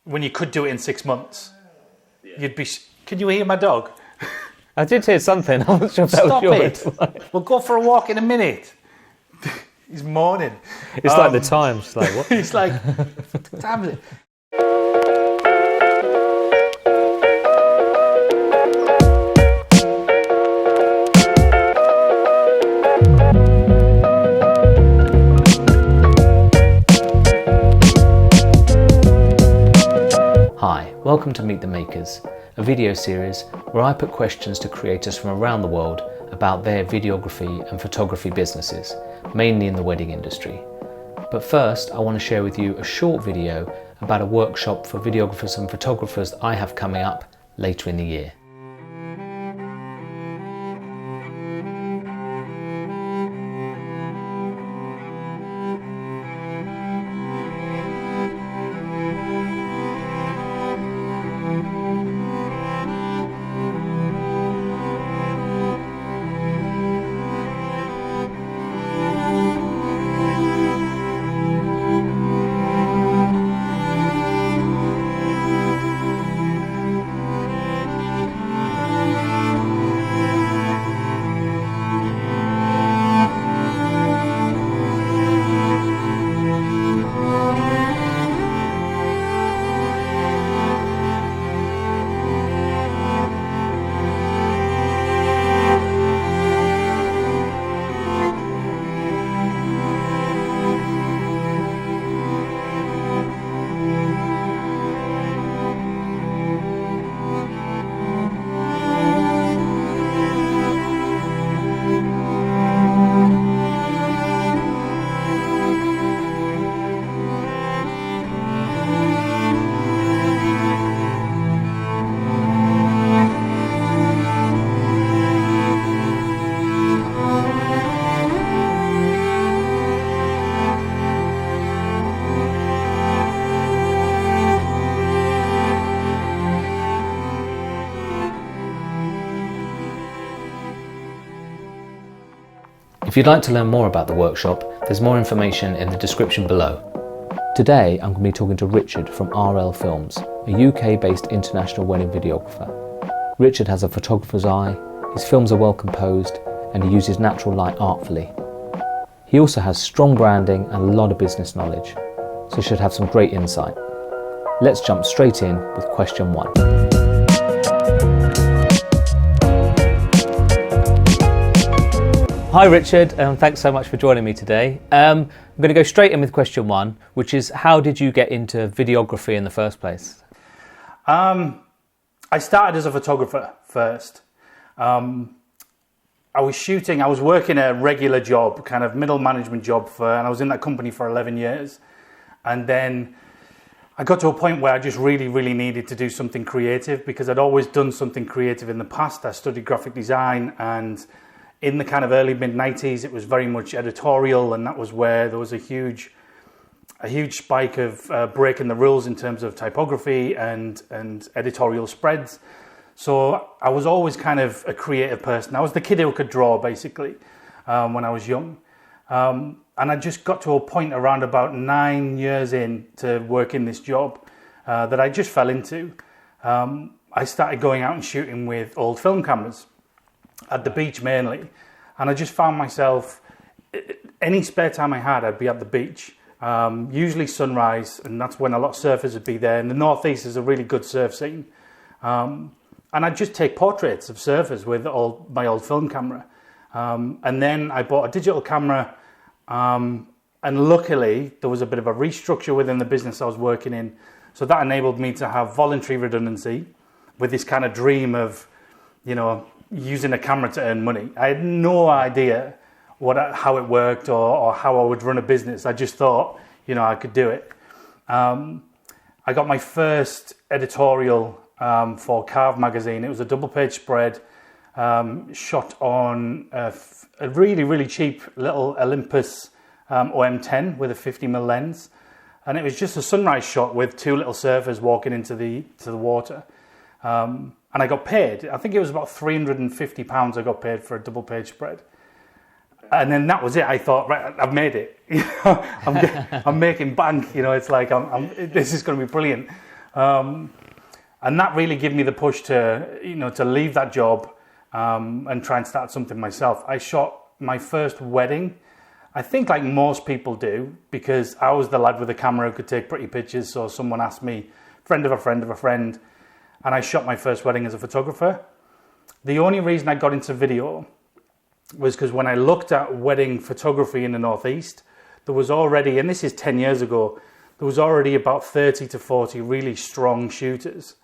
when you could do it in 6 months, you'd be... Can you hear my dog? I did hear something. I wasn't sure if that Stop was yours. it. We'll go for a walk in a minute. He's moaning. It's like the Times. It's like, what? He's like, what time is it? Hi, welcome to Meet the Makers, a video series where I put questions to creators from around the world about their videography and photography businesses, mainly in the wedding industry. But first, I want to share with you a short video about a workshop for videographers and photographers that I have coming up later in the year. If you'd like to learn more about the workshop, there's more information in the description below. Today I'm going to be talking to Richard from RL Films, a UK-based international wedding videographer. Richard has a photographer's eye, his films are well composed, and he uses natural light artfully. He also has strong branding and a lot of business knowledge, so should have some great insight. Let's jump straight in with question 1. Hi Richard, thanks so much for joining me today. I'm going to go straight in with question 1, which is how did you get into videography in the first place? I started as a photographer first. I was working a regular job, kind of middle management job, and I was in that company for 11 years. And then I got to a point where I just really needed to do something creative because I'd always done something creative in the past. I studied graphic design, and in the kind of early mid-90s, it was very much editorial, and that was where there was a huge spike of breaking the rules in terms of typography and editorial spreads. So I was always kind of a creative person. I was the kid who could draw, basically, when I was young. And I just got to a point around about 9 years in to work in this job that I just fell into. I started going out and shooting with old film cameras at the beach mainly, and I just found myself, any spare time I had, I'd be at the beach, usually sunrise, and that's when a lot of surfers would be there. And the northeast is a really good surf scene, and I'd just take portraits of surfers with my old film camera, and then I bought a digital camera, and luckily there was a bit of a restructure within the business I was working in, so that enabled me to have voluntary redundancy with this kind of dream of, using a camera to earn money. I had no idea how it worked or how I would run a business. I just thought, I could do it. I got my first editorial for Carve magazine. It was a double-page spread shot on a really cheap little Olympus OM10 with a 50mm lens, and it was just a sunrise shot with two little surfers walking into the water. And I got paid. I think it was about £350 I got paid for a double page spread. And then that was it. I thought, right, I've made it. I'm making bank. It's like, this is going to be brilliant. And that really gave me the push to, to leave that job and try and start something myself. I shot my first wedding, I think like most people do, because I was the lad with the camera who could take pretty pictures. So someone asked me, friend of a friend of a friend, and I shot my first wedding as a photographer. The only reason I got into video was because when I looked at wedding photography in the Northeast, there was already, and this is 10 years ago, there was already about 30 to 40 really strong shooters.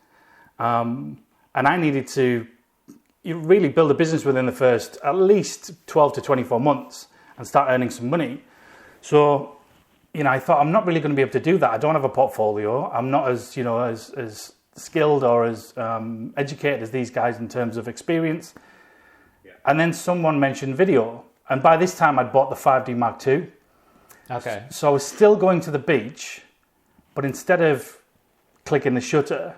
And I needed to really build a business within the first at least 12 to 24 months and start earning some money. So, I thought, I'm not really going to be able to do that. I don't have a portfolio. I'm not as, as skilled or as educated as these guys in terms of experience. Yeah. And then someone mentioned video. And by this time I'd bought the 5D Mark II. Okay. So I was still going to the beach, but instead of clicking the shutter,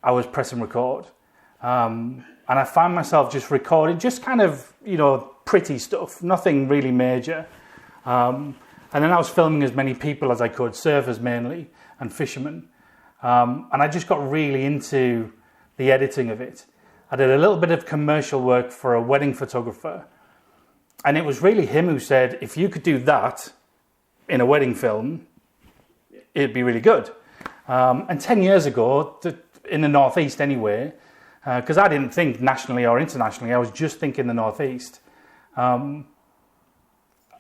I was pressing record. And I found myself just recording, just kind of, pretty stuff, nothing really major. And then I was filming as many people as I could, surfers mainly, and fishermen. And I just got really into the editing of it. I did a little bit of commercial work for a wedding photographer. And it was really him who said, if you could do that in a wedding film, it'd be really good. And 10 years ago, in the Northeast anyway, because I didn't think nationally or internationally, I was just thinking the Northeast.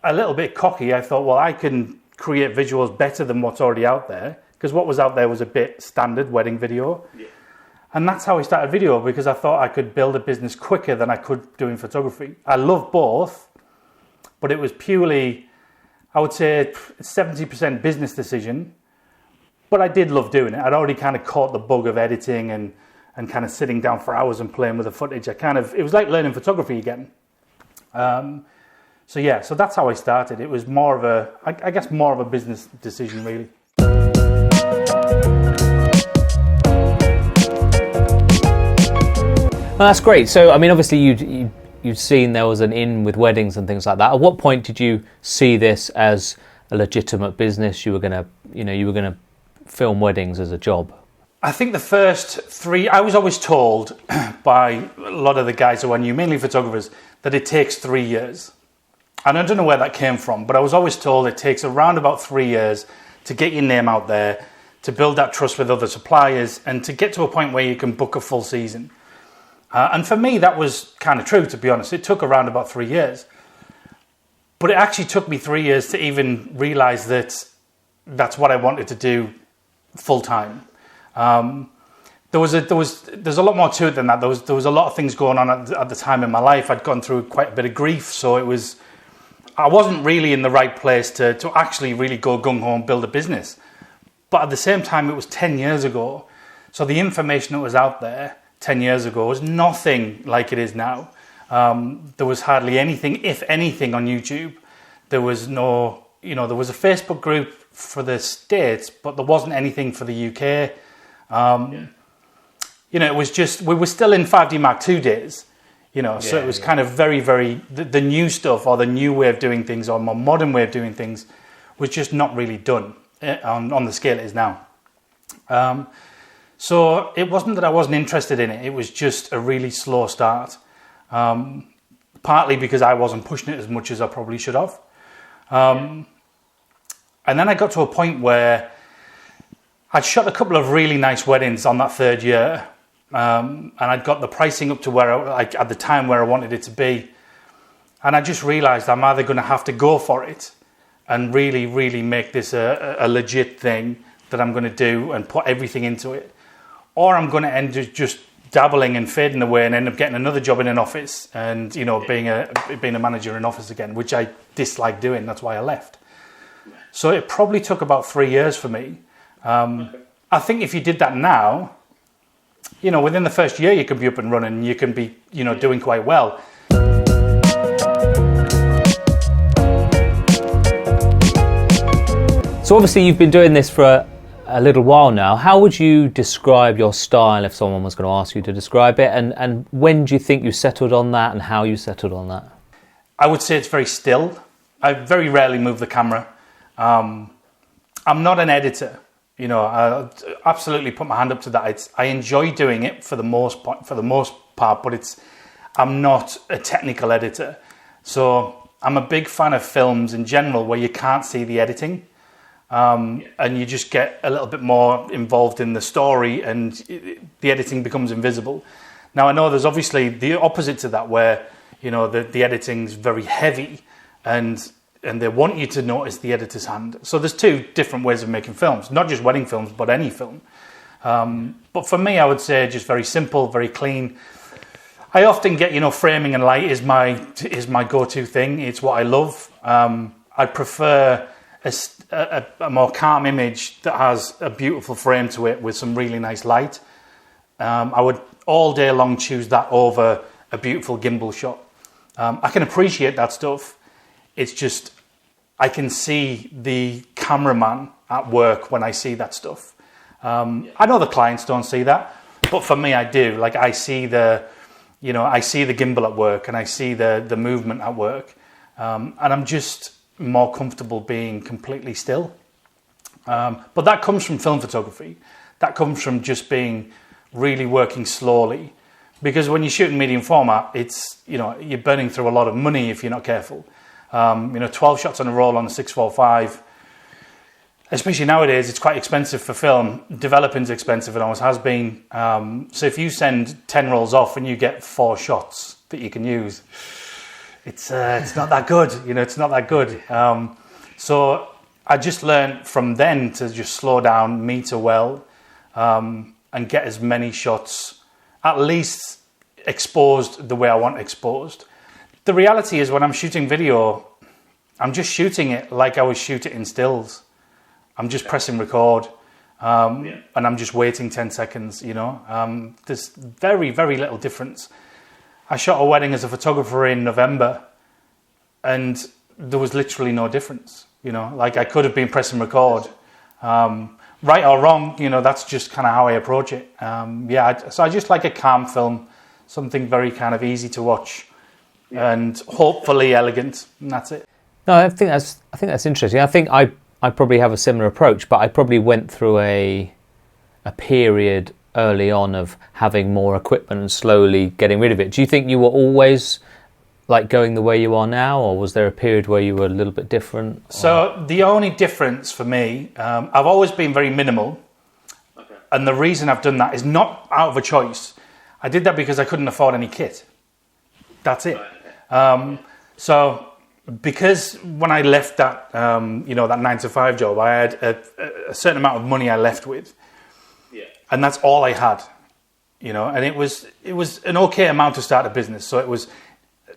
A little bit cocky, I thought, well, I can create visuals better than what's already out there, because what was out there was a bit standard wedding video. Yeah. And that's how I started video, because I thought I could build a business quicker than I could doing photography. I love both, but it was purely, I would say, 70% business decision. But I did love doing it. I'd already kind of caught the bug of editing and kind of sitting down for hours and playing with the footage. It was like learning photography again. So that's how I started. It was more of a business decision, really. Well, that's great. So, I mean, obviously you'd seen there was an in with weddings and things like that. At what point did you see this as a legitimate business? You were going to film weddings as a job? I think the first 3, I was always told by a lot of the guys who I knew, mainly photographers, that it takes 3 years. And I don't know where that came from, but I was always told it takes around about 3 years to get your name out there, to build that trust with other suppliers, and to get to a point where you can book a full season. And for me, that was kind of true, to be honest. It took around about 3 years. But it actually took me 3 years to even realize that that's what I wanted to do full time. There's a lot more to it than that. There was a lot of things going on at the time in my life. I'd gone through quite a bit of grief, so I wasn't really in the right place to actually really go gung-ho and build a business. But at the same time, it was 10 years ago. So the information that was out there 10 years ago was nothing like it is now. There was hardly anything, if anything, on YouTube. There was no, there was a Facebook group for the States, but there wasn't anything for the UK. It was just, we were still in 5D Mark II days, so it was kind of very, very, the new stuff or the new way of doing things or more modern way of doing things was just not really done on the scale it is now. So it wasn't that I wasn't interested in it, it was just a really slow start. Partly because I wasn't pushing it as much as I probably should have. And then I got to a point where I'd shot a couple of really nice weddings on that third year. And I'd got the pricing up to where at the time where I wanted it to be. And I just realized I'm either going to have to go for it and really, really make this a legit thing that I'm going to do and put everything into it. Or I'm going to end up just dabbling and fading away and end up getting another job in an office and, being a manager in an office again, which I dislike doing. That's why I left. So it probably took about 3 years for me. I think if you did that now, within the first year you can be up and running, you can be, doing quite well. So obviously you've been doing this for a little while now. How would you describe your style if someone was going to ask you to describe it? And when do you think you settled on that and how you settled on that? I would say it's very still. I very rarely move the camera. I'm not an editor. I absolutely put my hand up to that. I enjoy doing it for the most part, but I'm not a technical editor. So I'm a big fan of films in general where you can't see the editing. And you just get a little bit more involved in the story and the editing becomes invisible. Now, I know there's obviously the opposite to that where, the editing's very heavy and they want you to notice the editor's hand. So there's two different ways of making films, not just wedding films, but any film. But for me, I would say just very simple, very clean. I often get, framing and light is my go-to thing. It's what I love. I prefer a more calm image that has a beautiful frame to it with some really nice light. I would all day long choose that over a beautiful gimbal shot. I can appreciate that stuff. It's just, I can see the cameraman at work when I see that stuff. I know the clients don't see that, but for me, I do. Like I see the gimbal at work and I see the movement at work. And I'm just more comfortable being completely still. But that comes from film photography. That comes from just being really working slowly. Because when you shoot in medium format, you're burning through a lot of money if you're not careful. 12 shots on a roll on a 645, especially nowadays, it's quite expensive for film. Developing's expensive, it always has been. So if you send 10 rolls off and you get 4 shots that you can use, it's not that good. It's not that good. So I just learned from then to just slow down, meter well, and get as many shots at least exposed the way I want exposed. The reality is when I'm shooting video, I'm just shooting it like I would shoot it in stills. I'm just pressing record and I'm just waiting 10 seconds, There's very, very little difference. I shot a wedding as a photographer in November and there was literally no difference, like I could have been pressing record. Right or wrong, that's just kind of how I approach it. So I just like a calm film, something very kind of easy to watch and hopefully elegant, and that's it. No, I think that's interesting. I think I probably have a similar approach, but I probably went through a period early on of having more equipment and slowly getting rid of it. Do you think you were always like going the way you are now, or was there a period where you were a little bit different? Or? So the only difference for me, I've always been very minimal. Okay. And the reason I've done that is not out of a choice. I did that because I couldn't afford any kit. That's it. So because when I left that, that 9-to-5 job, I had a certain amount of money I left with. Yeah. And that's all I had, and it was an okay amount to start a business. So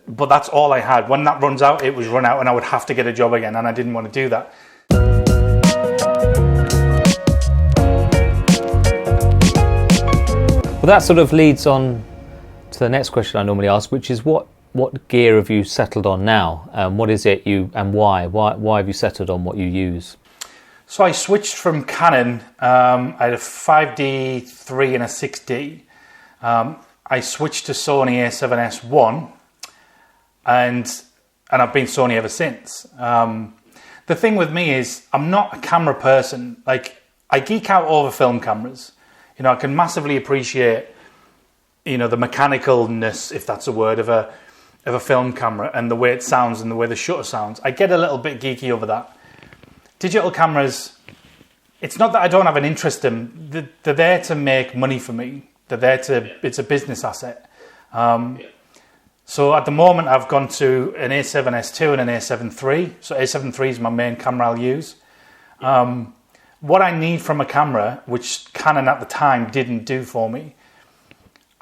but that's all I had. When that runs out, it was run out and I would have to get a job again, and I didn't want to do that. Well, that sort of leads on to the next question I normally ask, which is what gear have you settled on now? What is it and why? Why have you settled on what you use? So I switched from Canon. I had a 5D3 and a 6D. I switched to Sony A7S1. And I've been Sony ever since. The thing with me is I'm not a camera person. Like I geek out over film cameras. I can massively appreciate, the mechanicalness, if that's a word, of a film camera and the way it sounds and the way the shutter sounds. I get a little bit geeky over that. Digital cameras, it's not that I don't have an interest in them. They're there to make money for me. It's a business asset. So at the moment, I've gone to an A7S2 and an A7 III. So A7 III is my main camera I'll use. What I need from a camera, which Canon at the time didn't do for me,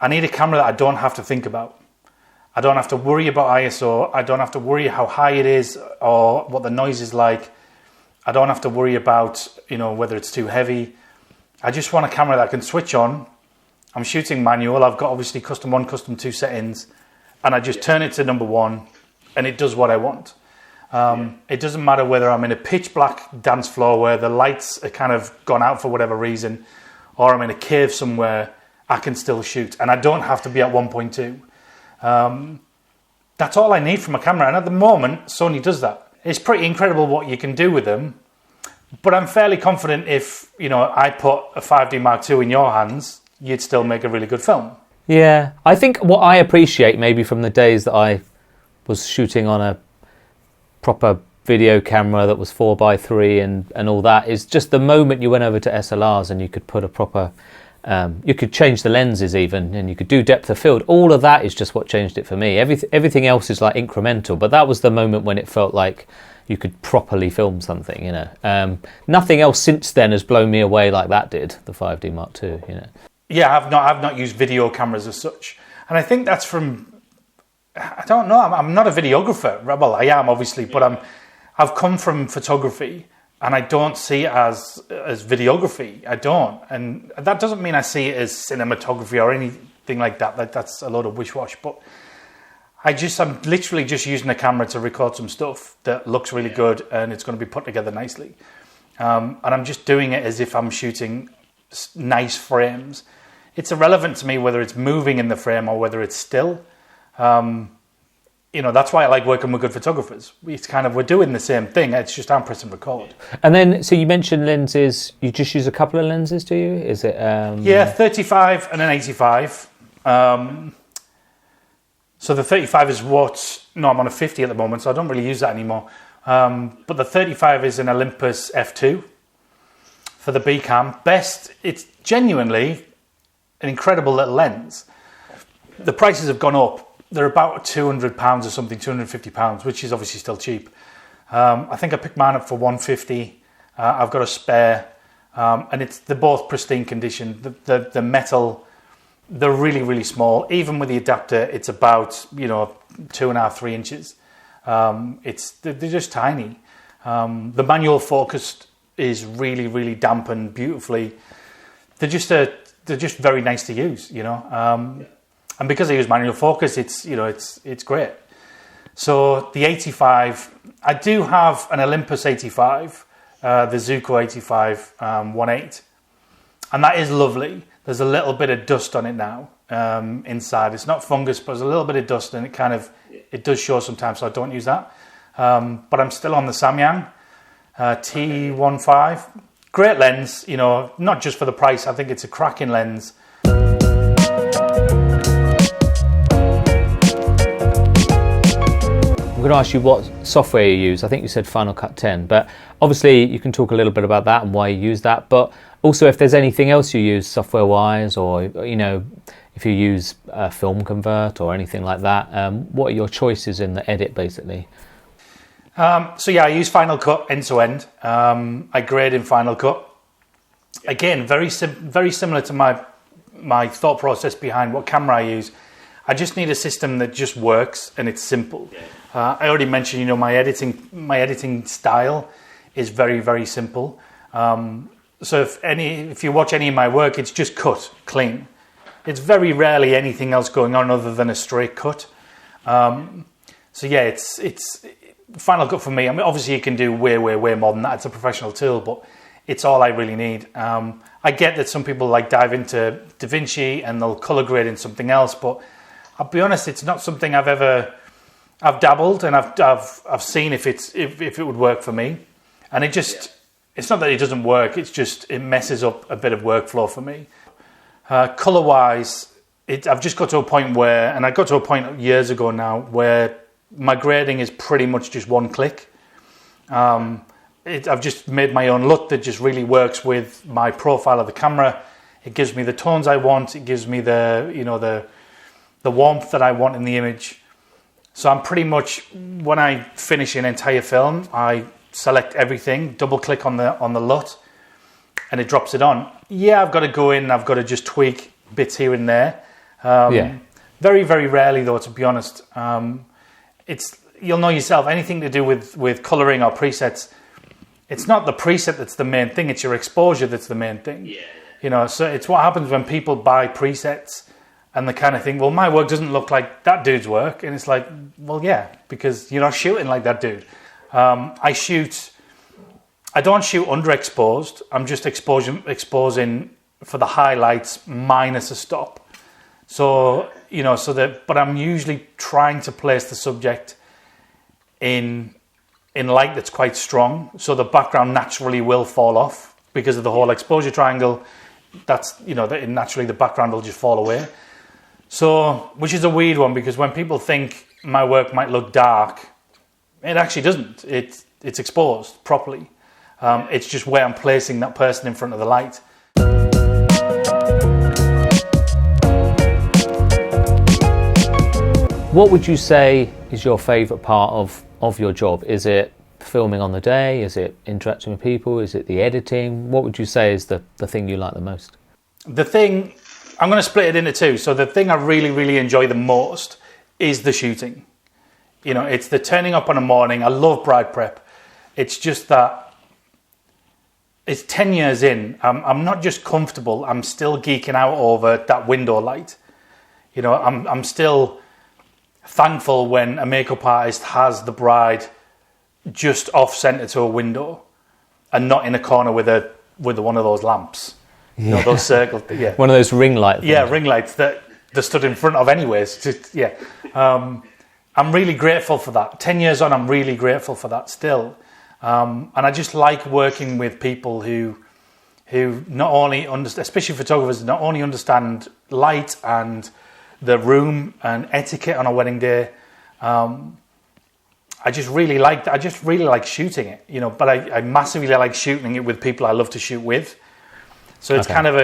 I need a camera that I don't have to think about. I don't have to worry about ISO. I don't have to worry how high it is or what the noise is like. I don't have to worry about, whether it's too heavy. I just want a camera that I can switch on. I'm shooting manual. I've got obviously custom 1, custom 2 settings. And I just turn it to number 1 and it does what I want. It doesn't matter whether I'm in a pitch black dance floor where the lights are kind of gone out for whatever reason, or I'm in a cave somewhere, I can still shoot. And I don't have to be at 1.2. That's all I need from a camera. And at the moment, Sony does that. It's pretty incredible what you can do with them. But I'm fairly confident if, I put a 5D Mark II in your hands, you'd still make a really good film. Yeah, I think what I appreciate maybe from the days that I was shooting on a proper video camera that was 4x3 and all that is just the moment you went over to SLRs and you could put a proper, you could change the lenses even, and you could do depth of field. All of that is just what changed it for me. Everything else is like incremental, but that was the moment when it felt like you could properly film something, Nothing else since then has blown me away like that did, the 5D Mark II, Yeah, I've not used video cameras as such. And I think that's from, I don't know, I'm not a videographer. Well, I am obviously, but I've come from photography and I don't see it as videography. I don't. And that doesn't mean I see it as cinematography or anything like that. That's a load of wish-wash. But I'm literally just using a camera to record some stuff that looks really good and it's going to be put together nicely. And I'm just doing it as if I'm shooting nice frames. It's irrelevant to me whether it's moving in the frame or whether it's still. That's why I like working with good photographers. It's kind of, we're doing the same thing. It's just I'm pressing record. And then, so you mentioned lenses. You just use a couple of lenses, do you? Is it? Yeah, 35 and an 85. So the 35 is I'm on a 50 at the moment, so I don't really use that anymore. But the 35 is an Olympus F2 for the B cam. It's genuinely an incredible little lens. The prices have gone up. They're about £200 or something, £250, which is obviously still cheap. I think I picked mine up for £150. I've got a spare, and they're both pristine condition. The metal, they're really, really small. Even with the adapter, it's about 2.5, 3 inches. They're just tiny. The manual focus is really, really dampened beautifully. They're just very nice to use, And because I use manual focus, it's great. So the 85, I do have an Olympus 85, the Zuko 85 1.8, and that is lovely. There's a little bit of dust on it now inside. It's not fungus, but there's a little bit of dust, and it does show sometimes, so I don't use that. But I'm still on the Samyang T15. Great lens, not just for the price. I think it's a cracking lens. I'm going to ask you what software you use. I think you said Final Cut 10, but obviously you can talk a little bit about that and why you use that, but also if there's anything else you use software-wise, or if you use Film Convert or anything like that, what are your choices in the edit basically? I use Final Cut end to end. I grade in Final Cut. Again, very similar to my thought process behind what camera I use. I just need a system that just works and it's simple. I already mentioned, my editing style is very, very simple. So if you watch any of my work, it's just cut, clean. It's very rarely anything else going on other than a straight cut. It's Final Cut for me. I mean, obviously you can do way, way, way more than that. It's a professional tool, but it's all I really need. I get that some people dive into DaVinci and they'll color grade in something else, but I'll be honest, it's not something I've dabbled and I've seen if it would work for me, and it's not that it doesn't work. It's just it messes up a bit of workflow for me. Color wise, I've just got to a point where, and I got to a point years ago now where my grading is pretty much just one click. I've just made my own LUT that just really works with my profile of the camera. It gives me the tones I want. It gives me the warmth that I want in the image. So I'm pretty much, when I finish an entire film, I select everything, double click on the LUT, and it drops it on. Yeah, I've got to go in, I've got to just tweak bits here and there. Very, very rarely though, to be honest. You'll know yourself, anything to do with colouring or presets, it's not the preset that's the main thing, it's your exposure that's the main thing. So it's what happens when people buy presets and they kind of think, well, my work doesn't look like that dude's work. And it's like, well, yeah, because you're not shooting like that dude. I don't shoot underexposed. I'm just exposing for the highlights minus a stop. So, but I'm usually trying to place the subject in in light that's quite strong, so the background naturally will fall off because of the whole exposure triangle. That's, naturally the background will just fall away. So, which is a weird one, because when people think my work might look dark, it actually doesn't. It's exposed properly. It's just where I'm placing that person in front of the light. What would you say is your favourite part of your job? Is it filming on the day? Is it interacting with people? Is it the editing? What would you say is the thing you like the most? The thing, I'm going to split it into two. So the thing I really, really enjoy the most is the shooting. It's the turning up on a morning. I love bride prep. It's just that it's 10 years in. I'm not just comfortable. I'm still geeking out over that window light. I'm still thankful when a makeup artist has the bride just off center to a window and not in a corner with one of those lamps. Those circles. Yeah. One of those ring lights. Yeah, ring lights that they're stood in front of anyways. I'm really grateful for that. 10 years on, I'm really grateful for that still. And I just like working with people who not only understand, especially photographers, not only understand light and the room and etiquette on a wedding day. I just really like shooting it, but I massively like shooting it with people I love to shoot with. So it's kind of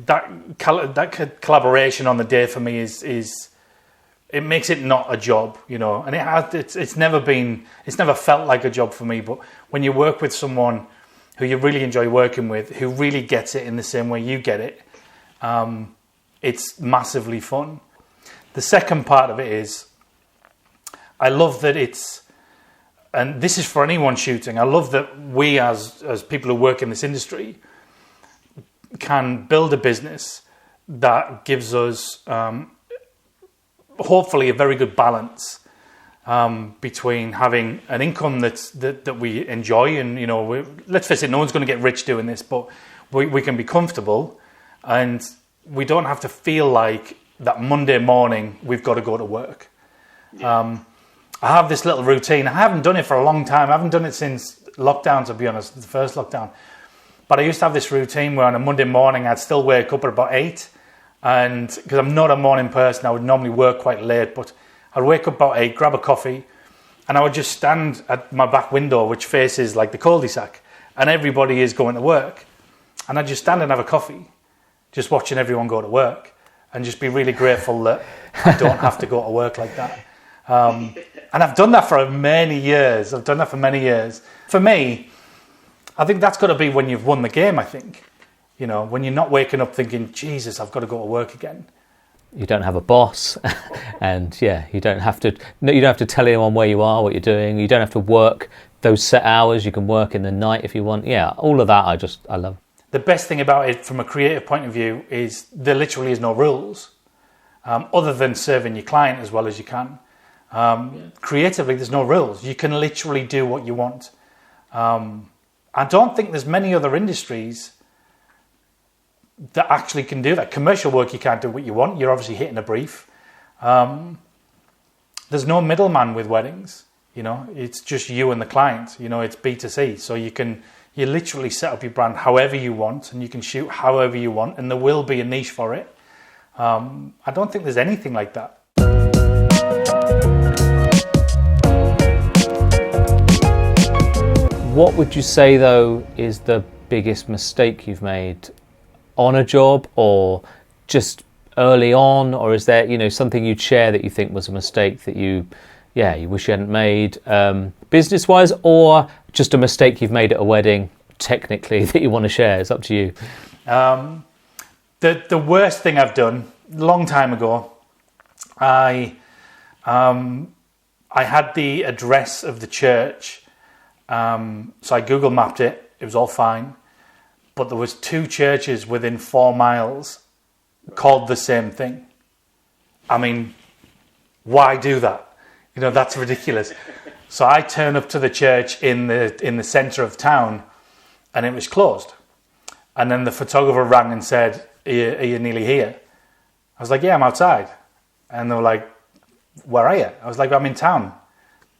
that collaboration on the day for me is it makes it not a job, and it's never felt like a job for me. But when you work with someone who you really enjoy working with, who really gets it in the same way you get it, it's massively fun. The second part of it is, I love that and this is for anyone shooting, I love that we as people who work in this industry can build a business that gives us hopefully a very good balance between having an income that we enjoy, and let's face it, no one's going to get rich doing this, but we can be comfortable, and we don't have to feel like that Monday morning we've got to go to work. I have this little routine. I haven't done it for a long time. I haven't done it since lockdown, to be honest, the first lockdown. But I used to have this routine where on a Monday morning I'd still wake up at about 8, and because I'm not a morning person, I would normally work quite late, but I'd wake up about 8, grab a coffee, and I would just stand at my back window, which faces like the cul-de-sac, and everybody is going to work. And I'd just stand and have a coffee, just watching everyone go to work, and just be really grateful that I don't have to go to work like that. And I've done that for many years. For me, I think that's got to be when you've won the game, I think. When you're not waking up thinking, Jesus, I've got to go to work again. You don't have a boss, and you don't have to tell anyone where you are, what you're doing. You don't have to work those set hours. You can work in the night if you want. Yeah, all of that I love. The best thing about it from a creative point of view is there literally is no rules, other than serving your client as well as you can. Creatively, there's no rules. You can literally do what you want. I don't think there's many other industries that actually can do that. Commercial work, you can't do what you want. You're obviously hitting a brief. There's no middleman with weddings. It's just you and the client. It's B2C. So you literally set up your brand however you want, and you can shoot however you want, and there will be a niche for it. I don't think there's anything like that. What would you say, though, is the biggest mistake you've made on a job, or just early on, or is there, something you'd share that you think was a mistake that you wish you hadn't made, business-wise, or just a mistake you've made at a wedding, technically, that you want to share? It's up to you. The worst thing I've done, a long time ago, I had the address of the church, so I Google mapped it. It was all fine, but there was 2 churches within 4 miles called the same thing. I mean, why do that? That's ridiculous. So I turn up to the church in the centre of town, and it was closed. And then the photographer rang and said, are you nearly here? I was like, yeah, I'm outside. And they were like, where are you? I was like, I'm in town.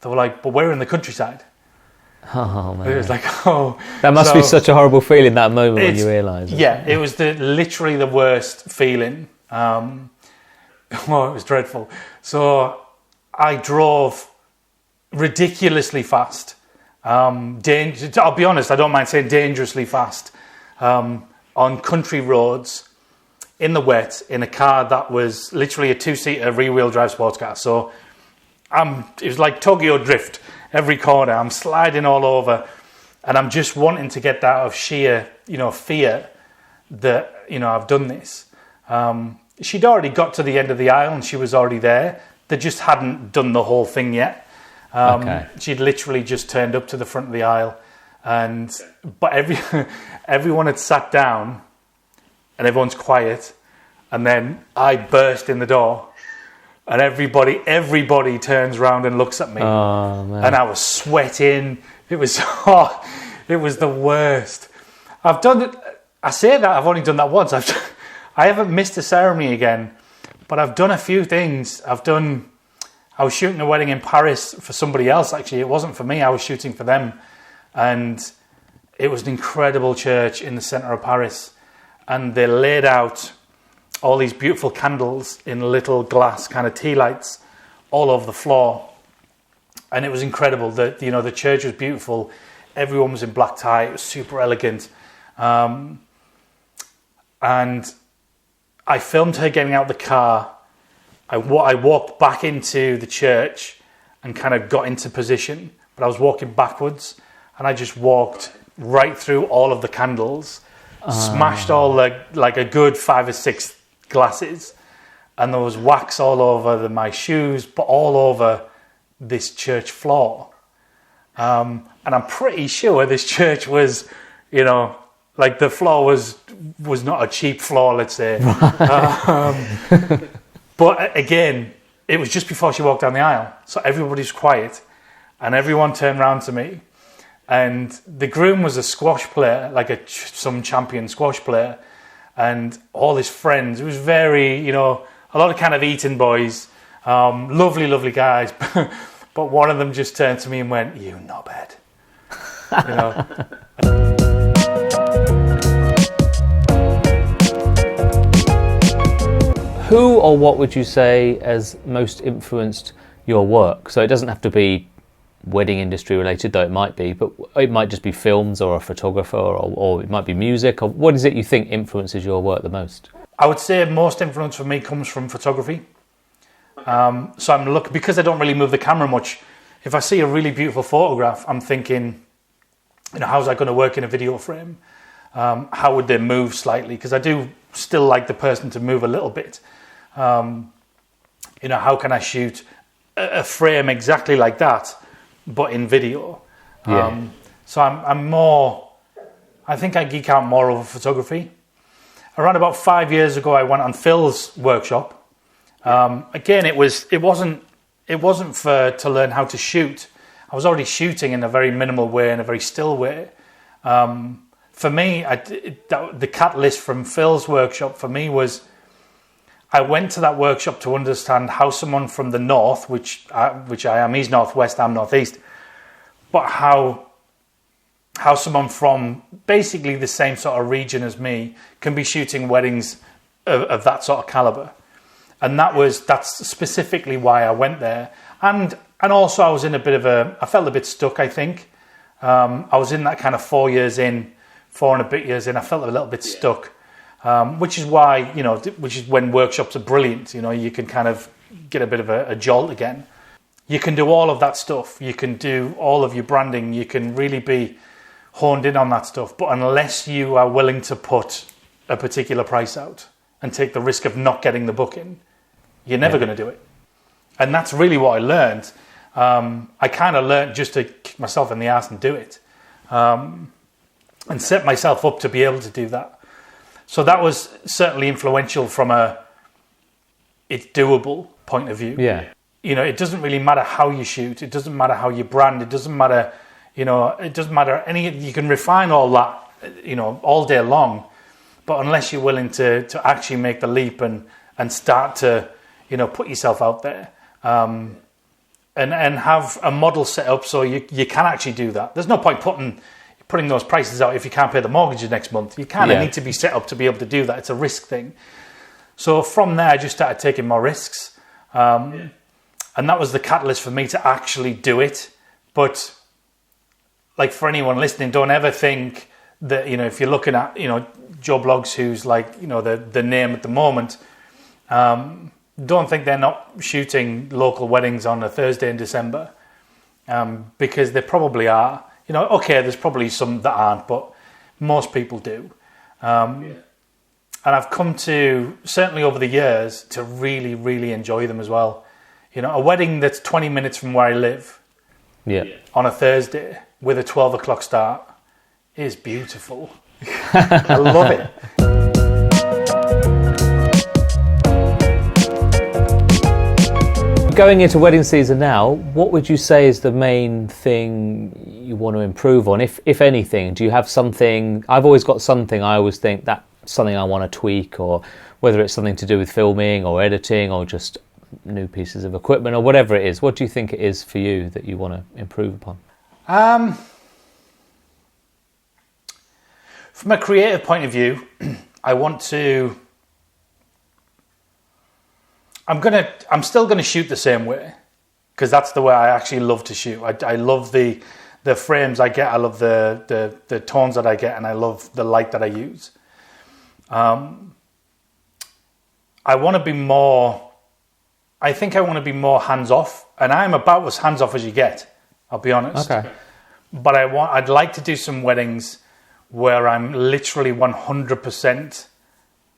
They were like, but we're in the countryside. Oh man, It was like, oh, that must be such a horrible feeling that moment when you realise. Yeah, it was literally the worst feeling. Oh, it was dreadful. So I drove ridiculously fast. I'll be honest, I don't mind saying dangerously fast, on country roads in the wet in a car that was literally a 2-seater rear-wheel drive sports car. So it was like Tokyo Drift. Every corner, I'm sliding all over, and I'm just wanting to get that out of sheer, fear that, I've done this. She'd already got to the end of the aisle and she was already there. They just hadn't done the whole thing yet. Okay. She'd literally just turned up to the front of the aisle, but everyone had sat down and everyone's quiet, and then I burst in the door. And everybody turns around and looks at me. Oh, man. And I was sweating. It was it was the worst. I've done it. I say that I've only done that once. I haven't missed a ceremony again, but I've done a few things. I was shooting a wedding in Paris for somebody else. Actually, it wasn't for me. I was shooting for them, and it was an incredible church in the center of Paris, and they laid out all these beautiful candles in little glass kind of tea lights all over the floor. And it was incredible. The church was beautiful. Everyone was in black tie. It was super elegant. And I filmed her getting out of the car. I walked back into the church and kind of got into position, but I was walking backwards, and I just walked right through all of the candles, smashed all like a good 5 or 6 glasses, and there was wax all over my shoes, but all over this church floor. And I'm pretty sure this church was, like the floor was not a cheap floor, let's say. But again, it was just before she walked down the aisle, so everybody's quiet, and everyone turned around to me, and the groom was a squash player, like some champion squash player. And all his friends, it was very, a lot of kind of Eton boys, lovely guys. But one of them just turned to me and went, "You knobhead." Who or what would you say has most influenced your work? So it doesn't have to be wedding industry related, though it might be, but it might just be films or a photographer, or it might be music. Or what is it you think influences your work the most? I would say most influence for me comes from photography. So I'm looking, because I don't really move the camera much. If I see a really beautiful photograph, I'm thinking, how's that going to work in a video frame? How would they move slightly? Because I do still like the person to move a little bit. How can I shoot a frame exactly like that, but in video? Yeah. So I'm more, I think I geek out more over photography. Around about 5 years ago, I went on Phil's workshop. Again, it wasn't to learn how to shoot. I was already shooting in a very minimal way, in a very still way. For me, the catalyst from Phil's workshop for me was, I went to that workshop to understand how someone from the north, which I am, he's northwest, I'm northeast, but how someone from basically the same sort of region as me can be shooting weddings of that sort of caliber. And that's specifically why I went there. And also I was in I felt a bit stuck, I think. I was in that kind of 4 and a bit years in, I felt a little bit stuck. Which is why, which is when workshops are brilliant. You can kind of get a bit of a jolt again. You can do all of that stuff. You can do all of your branding. You can really be honed in on that stuff. But unless you are willing to put a particular price out and take the risk of not getting the booking, you're never going to do it. And that's really what I learned. I kind of learned just to kick myself in the ass and do it. And set myself up to be able to do that. So that was certainly influential from it's doable point of view. Yeah. It doesn't really matter how you shoot. It doesn't matter how you brand. It doesn't matter, it doesn't matter you can refine all that, all day long. But unless you're willing to actually make the leap and start to, put yourself out there, and have a model set up so you can actually do that. There's no point putting those prices out if you can't pay the mortgages next month. You kind of need to be set up to be able to do that. It's a risk thing. So from there, I just started taking more risks. And that was the catalyst for me to actually do it. But like for anyone listening, don't ever think that, you know, if you're looking at, you know, Joe Bloggs, who's like, you know, the name at the moment, don't think they're not shooting local weddings on a Thursday in December, because they probably are. You know, okay, there's probably some that aren't, but most people do. And I've come to, certainly over the years, to really, really enjoy them as well. You know, a wedding that's 20 minutes from where I live on a Thursday with a 12 o'clock start is beautiful. I love it. Going into wedding season now, what would you say is the main thing you want to improve on, if anything? Do you have something? I've always got something I always think that's something I want to tweak, or whether it's something to do with filming or editing or just new pieces of equipment or whatever it is. What do you think it is for you that you want to improve upon? From a creative point of view, I want to... I'm still gonna shoot the same way, because that's the way I actually love to shoot. I love the frames I get. I love the tones that I get, and I love the light that I use. I want to be more. I think I want to be more hands off, and I'm about as hands off as you get. I'll be honest. Okay. But I'd like to do some weddings where I'm literally 100%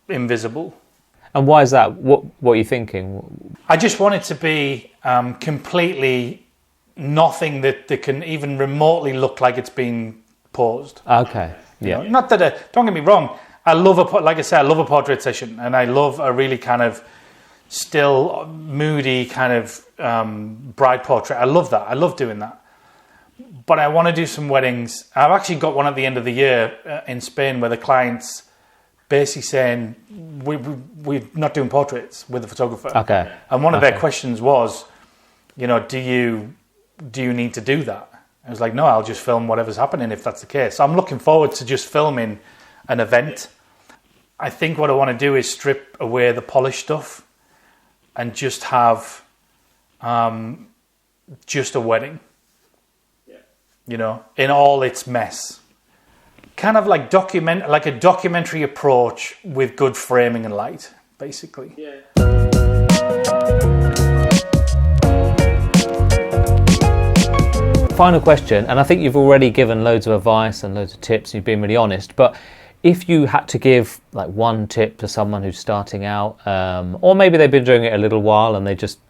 invisible. And why is that? What are you thinking? I just want it to be completely nothing that can even remotely look like it's been posed. Okay. Yeah. You know, not that. Don't get me wrong. I love like I said, I love a portrait session, and I love a really kind of still, moody kind of bride portrait. I love that. I love doing that. But I want to do some weddings. I've actually got one at the end of the year in Spain where the client's basically saying, we're not doing portraits with the photographer. Okay. And one of their questions was, you know, do you need to do that? I was like, no, I'll just film whatever's happening if that's the case. So I'm looking forward to just filming an event. I think what I want to do is strip away the polished stuff and just have just a wedding, you know, in all its mess. Kind of like a documentary approach with good framing and light, basically. Yeah. Final question, and I think you've already given loads of advice and loads of tips, and you've been really honest, but if you had to give like one tip to someone who's starting out, or maybe they've been doing it a little while and they're just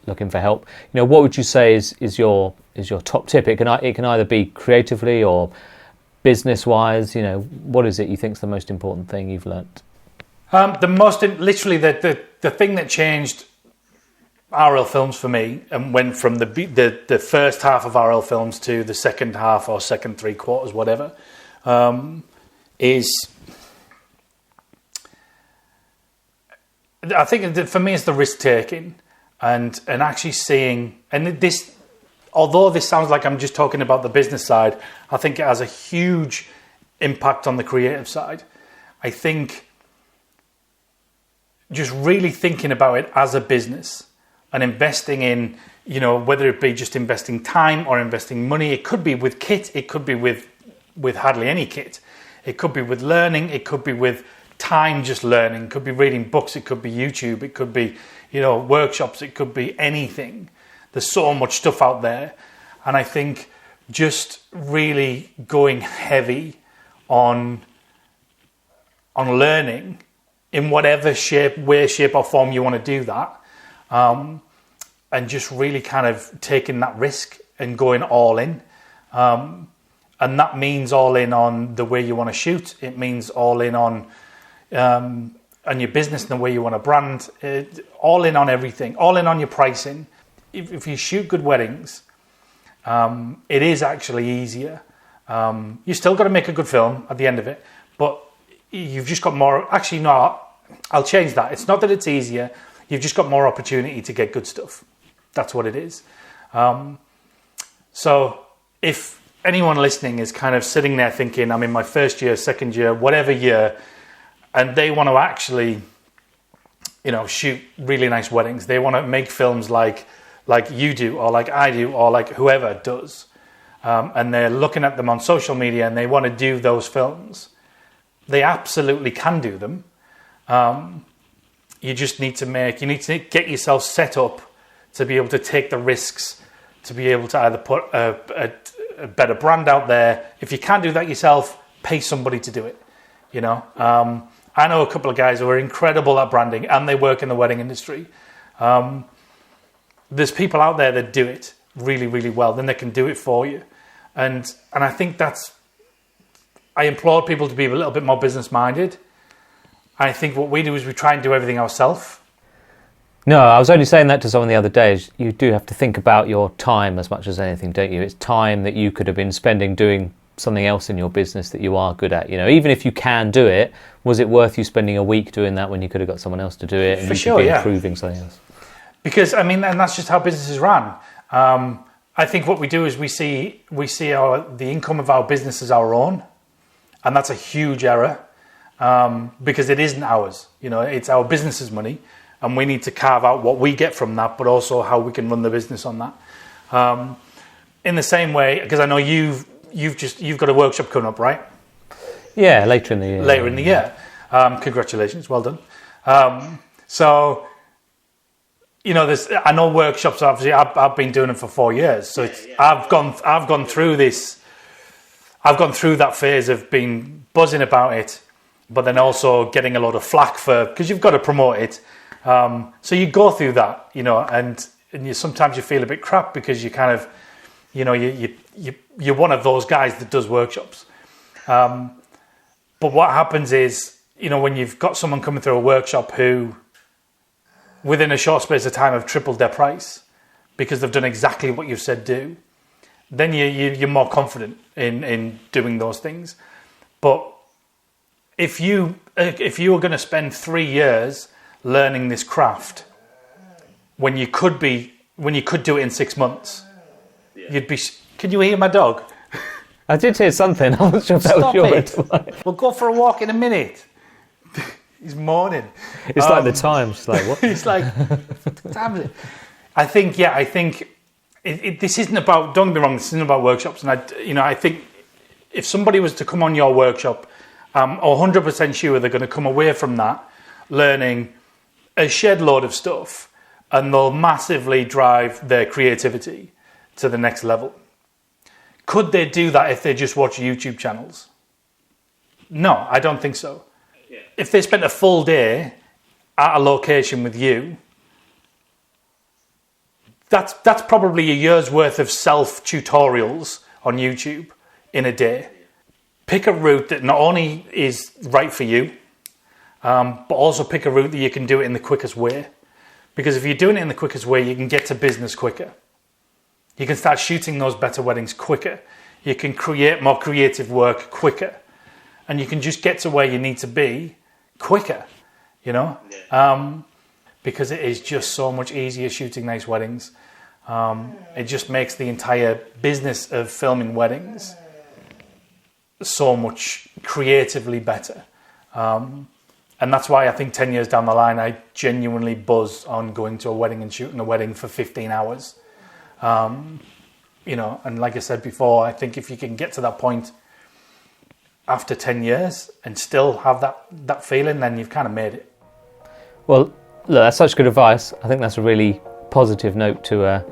looking for help, you know, what would you say is your top tip? It can either be creatively or business-wise. You know, what is it you think is the most important thing you've learnt? The thing that changed RL Films for me and went from the first half of RL Films to the second half or second 3/4, whatever, is I think that for me it's the risk taking and actually seeing, and this. Although this sounds like I'm just talking about the business side, I think it has a huge impact on the creative side. I think just really thinking about it as a business and investing in, you know, whether it be just investing time or investing money. It could be with kit, it could be with hardly any kit. It could be with learning, it could be with time just learning, it could be reading books, it could be YouTube, it could be, you know, workshops, it could be anything. There's so much stuff out there, and I think just really going heavy on learning in whatever way, shape or form you want to do that, and just really kind of taking that risk and going all in, and that means all in on the way you want to shoot. It means all in on your business and the way you want to brand. All in on everything. All in on your pricing. If you shoot good weddings, it is actually easier. You still got to make a good film at the end of it, but you've just got more. Actually, no, I'll change that. It's not that it's easier. You've just got more opportunity to get good stuff. That's what it is. So if anyone listening is kind of sitting there thinking, I'm in my first year, second year, whatever year, and they want to actually, shoot really nice weddings, they want to make films like you do, or like I do, or like whoever does, and they're looking at them on social media and they want to do those films, they absolutely can do them. You just need to get yourself set up to be able to take the risks, to be able to either put a better brand out there. If you can't do that yourself, pay somebody to do it. I know a couple of guys who are incredible at branding and they work in the wedding industry. There's people out there that do it really, really well. Then they can do it for you. And I think I implore people to be a little bit more business minded. I think what we do is we try and do everything ourselves. No, I was only saying that to someone the other day. Is you do have to think about your time as much as anything, don't you? It's time that you could have been spending doing something else in your business that you are good at. Even if you can do it, was it worth you spending a week doing that when you could have got someone else to do it and you could be improving something else? Because and that's just how businesses run. I think what we do is we see the income of our business as our own, and that's a huge error. Because it isn't ours, it's our business's money, and we need to carve out what we get from that, but also how we can run the business on that. In the same way, because I know you've got a workshop coming up, right? Yeah, later in the year. Later in the year. Congratulations, well done. I know workshops. Obviously, I've been doing them for 4 years, so I've gone through this. I've gone through that phase of being buzzing about it, but then also getting a lot of flack because you've got to promote it. So you go through that, and sometimes you feel a bit crap because you kind of, you're one of those guys that does workshops. But what happens is, when you've got someone coming through a workshop who, within a short space of time, have tripled their price because they've done exactly what you've said do, then you're more confident in doing those things. But if you were going to spend 3 years learning this craft when you could do it in 6 months, you'd be. Can you hear my dog? I did hear something. I wasn't sure if that was yours. We'll go for a walk in a minute. He's moaning. It's like the Times. Like what? It's like, time is it? I think this isn't about. Don't get me wrong. This isn't about workshops. And I think if somebody was to come on your workshop, I'm 100% sure they're going to come away from that learning a shed load of stuff, and they'll massively drive their creativity to the next level. Could they do that if they just watch YouTube channels? No, I don't think so. Yeah. If they spent a full day at a location with you, that's probably a year's worth of self-tutorials on YouTube in a day. Pick a route that not only is right for you, but also pick a route that you can do it in the quickest way. Because if you're doing it in the quickest way, you can get to business quicker. You can start shooting those better weddings quicker. You can create more creative work quicker. And you can just get to where you need to be quicker, because it is just so much easier shooting nice weddings. It just makes the entire business of filming weddings so much creatively better. And that's why I think 10 years down the line, I genuinely buzz on going to a wedding and shooting a wedding for 15 hours. And like I said before, I think if you can get to that point after 10 years and still have that feeling, then you've kind of made it. Well, look, that's such good advice. I think that's a really positive note to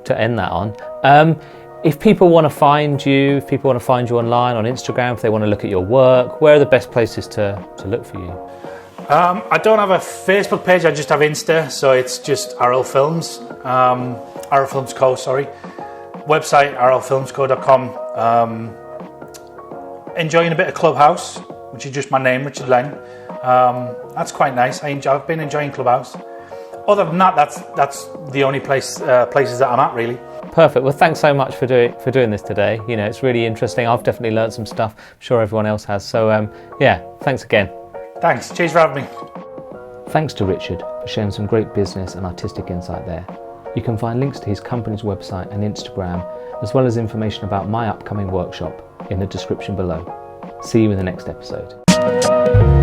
end that on. If people want to find you, online, on Instagram, if they want to look at your work, where are the best places to look for you? I don't have a Facebook page, I just have Insta, so it's just RL Films, RL Films Co, sorry. Website, rlfilmsco.com. Enjoying a bit of Clubhouse, which is just my name, Richard Leng. That's quite nice. I've been enjoying Clubhouse. Other than that, that's the only places that I'm at, really. Perfect. Well, thanks so much for doing this today. It's really interesting. I've definitely learned some stuff. I'm sure everyone else has. So, thanks again. Thanks. Cheers for having me. Thanks to Richard for sharing some great business and artistic insight there. You can find links to his company's website and Instagram, as well as information about my upcoming workshop in the description below. See you in the next episode.